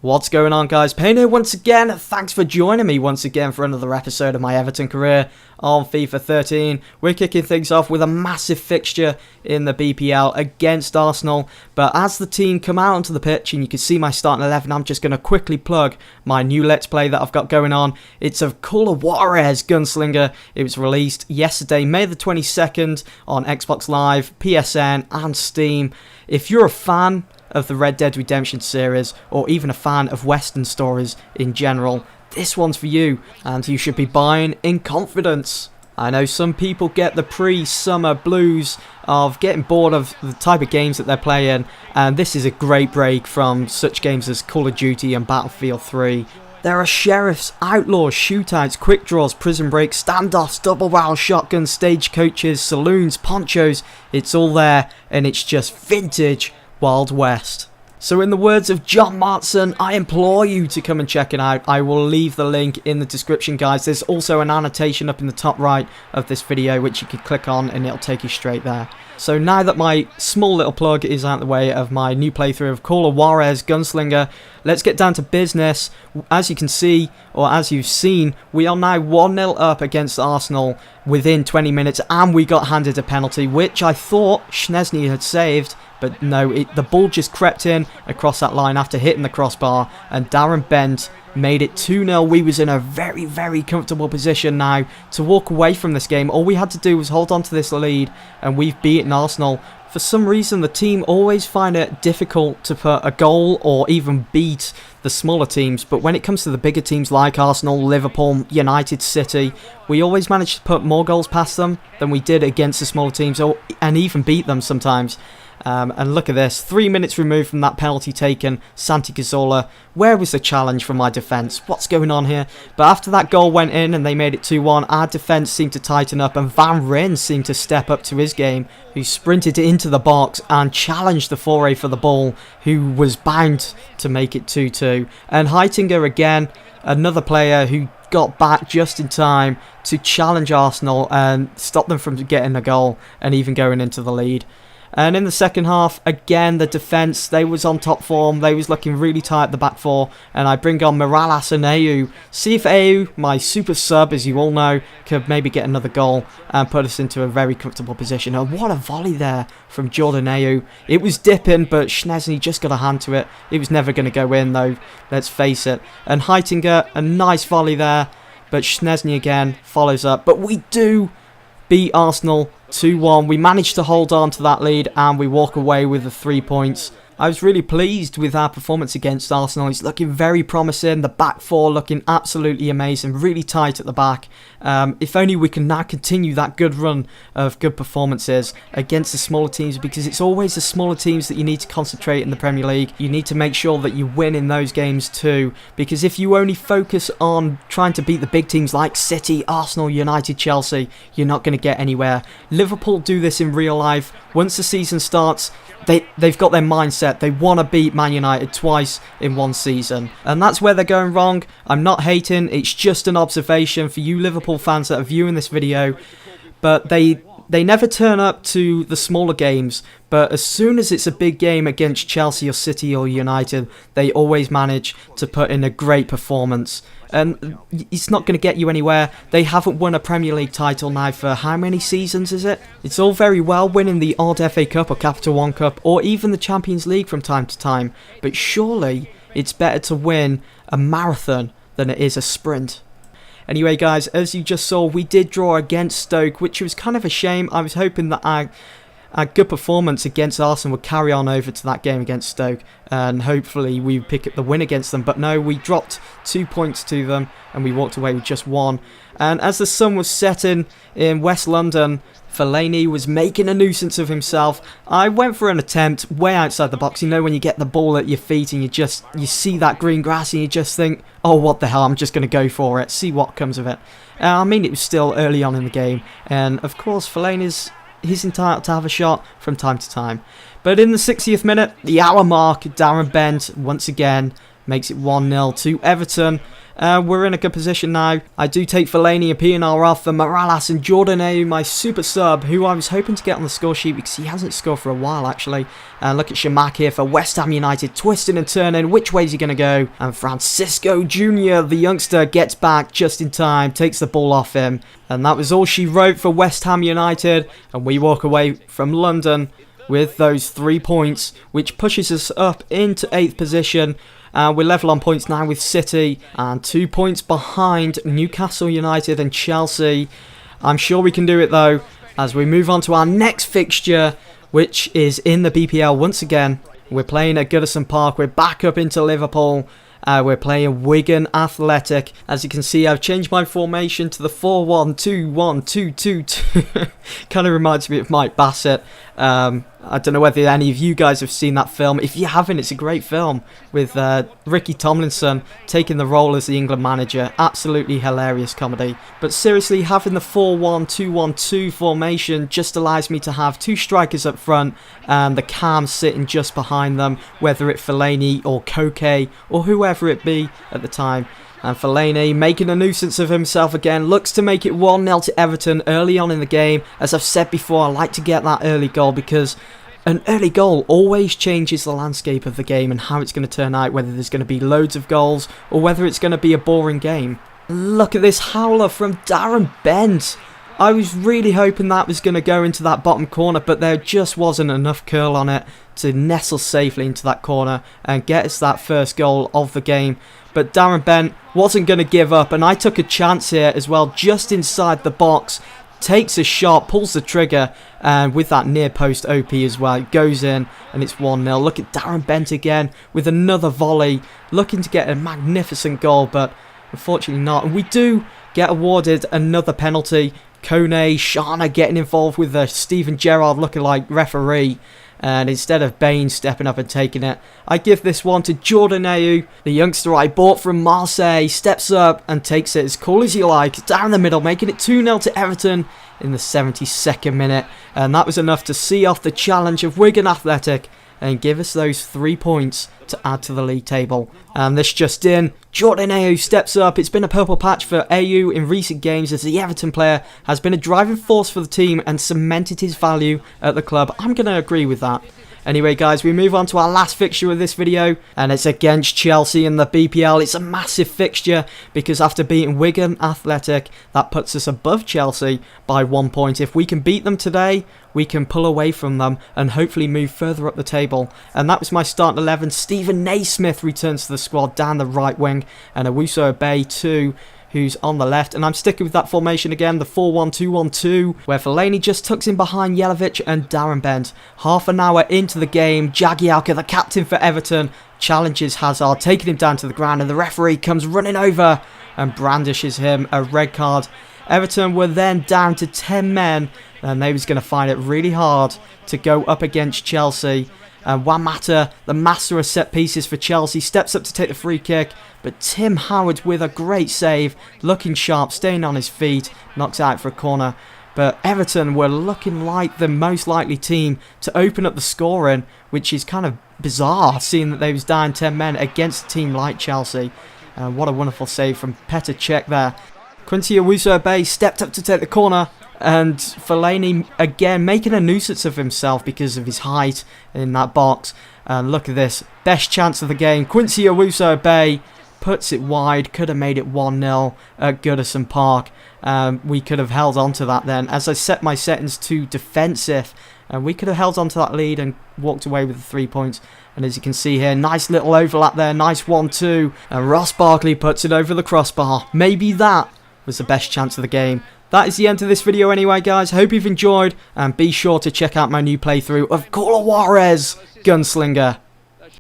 What's going on, guys? Payne here once again. Thanks for joining me once again for another episode of my Everton career on FIFA 13. We're kicking things off with a massive fixture in the BPL against Arsenal. But as the team come out onto the pitch and you can see my starting 11, I'm just going to quickly plug my new Let's Play that I've got going on. It's of Call of Juarez Gunslinger. It was released yesterday, May the 22nd on Xbox Live, PSN and Steam. If you're a fan of the Red Dead Redemption series, or even a fan of Western stories in general, this one's for you, and you should be buying in confidence. I know some people get the pre-summer blues of getting bored of the type of games that they're playing, and this is a great break from such games as Call of Duty and Battlefield 3. There are sheriffs, outlaws, shootouts, quick draws, prison breaks, standoffs, double barrel shotguns, stagecoaches, saloons, ponchos. It's all there, and it's just vintage Wild West. So in the words of John Martson, I implore you to come and check it out. I will leave the link in the description, guys. There's also an annotation up in the top right of this video which you can click on and it'll take you straight there. So now that my small little plug is out of the way of my new playthrough of Call of Juarez Gunslinger, let's get down to business. As you can see, or as you've seen, we are now 1-0 up against Arsenal within 20 minutes, and we got handed a penalty, which I thought Szczesny had saved, but no, the ball just crept in across that line after hitting the crossbar, and Darren Bent made it 2-0. We was in a very, very comfortable position now to walk away from this game. All we had to do was hold on to this lead, and we've beaten Arsenal. For some reason, the team always find it difficult to put a goal or even beat the smaller teams, but when it comes to the bigger teams like Arsenal, Liverpool, United, City, we always manage to put more goals past them than we did against the smaller teams, and even beat them sometimes. And look at this, 3 minutes removed from that penalty taken, Santi Cazorla. Where was the challenge from my defence? What's going on here? But after that goal went in and they made it 2-1, our defence seemed to tighten up, and Van Rijn seemed to step up to his game, who sprinted into the box and challenged the foray for the ball, who was bound to make it 2-2. And Heitinga again, another player who got back just in time to challenge Arsenal and stop them from getting a goal and even going into the lead. And in the second half, again, the defence, they was on top form. They was looking really tight at the back four. And I bring on Mirallas and Ayew. See if Ayew, my super sub, as you all know, could maybe get another goal and put us into a very comfortable position. And what a volley there from Jordan Ayew. It was dipping, but Szczesny just got a hand to it. It was never going to go in, though. Let's face it. And Heitinga, a nice volley there. But Szczesny again follows up. But we do beat Arsenal 2-1. We managed to hold on to that lead and we walk away with the 3 points. I was really pleased with our performance against Arsenal. It's looking very promising. The back four looking absolutely amazing. Really tight at the back. If only we can now continue that good run of good performances against the smaller teams, because it's always the smaller teams that you need to concentrate in the Premier League. You need to make sure that you win in those games too, because if you only focus on trying to beat the big teams like City, Arsenal, United, Chelsea, you're not going to get anywhere. Liverpool do this in real life. Once the season starts, they've got their mindset. They want to beat Man United twice in one season. And that's where they're going wrong. I'm not hating. It's just an observation for you Liverpool fans that are viewing this video. But they never turn up to the smaller games. But as soon as it's a big game against Chelsea or City or United, they always manage to put in a great performance. And it's not going to get you anywhere. They haven't won a Premier League title now for how many seasons is it? It's all very well winning the odd FA Cup or Capital One Cup or even the Champions League from time to time. But surely it's better to win a marathon than it is a sprint. Anyway, guys, as you just saw, we did draw against Stoke, which was kind of a shame. I was hoping that our good performance against Arsenal would carry on over to that game against Stoke, and hopefully we would pick up the win against them. But no, we dropped 2 points to them and we walked away with just 1. And as the sun was setting in West London, Fellaini was making a nuisance of himself. I went for an attempt way outside the box. You know when you get the ball at your feet and you see that green grass and you just think, oh, what the hell, I'm just going to go for it, see what comes of it. I mean, it was still early on in the game, and of course he's entitled to have a shot from time to time. But in the 60th minute, the hour mark, Darren Bent once again makes it 1-0 to Everton. We're in a good position now. I do take Fellaini and PNR off for Morales and Jordan Ayew, my super sub, who I was hoping to get on the score sheet because he hasn't scored for a while actually. Look at Shamak here for West Ham United, twisting and turning. Which way is he going to go? And Francisco Jr., the youngster, gets back just in time, takes the ball off him. And that was all she wrote for West Ham United. And we walk away from London with those 3 points, which pushes us up into 8th position. We're level on points now with City and 2 points behind Newcastle United and Chelsea. I'm sure we can do it though as we move on to our next fixture, which is in the BPL once again. We're playing at Goodison Park. We're back up into Liverpool. We're playing Wigan Athletic. As you can see, I've changed my formation to the 4-1-2-1-2-2-2. Kind of reminds me of Mike Bassett. I don't know whether any of you guys have seen that film. If you haven't, it's a great film with Ricky Tomlinson taking the role as the England manager. Absolutely hilarious comedy. But seriously, having the 4-1-2-1-2 formation just allows me to have 2 strikers up front and the cams sitting just behind them, whether it's Fellaini or Koke or whoever it be at the time. And Fellaini, making a nuisance of himself again, looks to make it 1-0 to Everton early on in the game. As I've said before, I like to get that early goal because an early goal always changes the landscape of the game and how it's going to turn out, whether there's going to be loads of goals or whether it's going to be a boring game. Look at this howler from Darren Bent. I was really hoping that was going to go into that bottom corner, but there just wasn't enough curl on it to nestle safely into that corner and get us that first goal of the game. But Darren Bent wasn't going to give up, and I took a chance here as well, just inside the box. Takes a shot, pulls the trigger, and with that near post OP as well, it goes in and it's 1-0. Look at Darren Bent again with another volley, looking to get a magnificent goal, but unfortunately not. And we do get awarded another penalty. Kone, Shana getting involved with the Steven Gerrard looking like referee. And instead of Bain stepping up and taking it, I give this one to Jordan Ayew, the youngster I bought from Marseille. Steps up and takes it as cool as you like, down the middle, making it 2-0 to Everton in the 72nd minute. And that was enough to see off the challenge of Wigan Athletic and give us those 3 points to add to the league table. And this just in, Jordan Ayew steps up. It's been a purple patch for Ayew in recent games as the Everton player has been a driving force for the team and cemented his value at the club. I'm going to agree with that. Anyway guys, we move on to our last fixture of this video, and it's against Chelsea in the BPL. It's a massive fixture because after beating Wigan Athletic, that puts us above Chelsea by 1 point. If we can beat them today, we can pull away from them and hopefully move further up the table. And that was my starting 11. Stephen Naismith returns to the squad down the right wing, and Owusu Obey too, who's on the left. And I'm sticking with that formation again, the 4-1-2-1-2, where Fellaini just tucks in behind Jelavic and Darren Bent. Half an hour into the game, Jagielka, the captain for Everton, challenges Hazard, taking him down to the ground, and the referee comes running over and brandishes him a red card. Everton were then down to 10 men, and they was going to find it really hard to go up against Chelsea. Juan Mata, the master of set pieces for Chelsea, steps up to take the free kick, but Tim Howard with a great save, looking sharp, staying on his feet, knocks out for a corner. But Everton were looking like the most likely team to open up the scoring, which is kind of bizarre, seeing that they was down 10 men against a team like Chelsea. What a wonderful save from Petr Cech there. Quincy Owusu-Obey stepped up to take the corner, and Fellaini again making a nuisance of himself because of his height in that box. And look at this, best chance of the game. Quincy Owusu-Obey puts it wide, could have made it 1-0 at Goodison Park. We could have held on to that then, as I set my settings to defensive, and we could have held on to that lead and walked away with the 3 points. And as you can see here, nice little overlap there, nice 1-2, and Ross Barkley puts it over the crossbar. Maybe that was the best chance of the game. That is the end of this video anyway, guys. Hope you've enjoyed, and be sure to check out my new playthrough of Call of Juarez Gunslinger.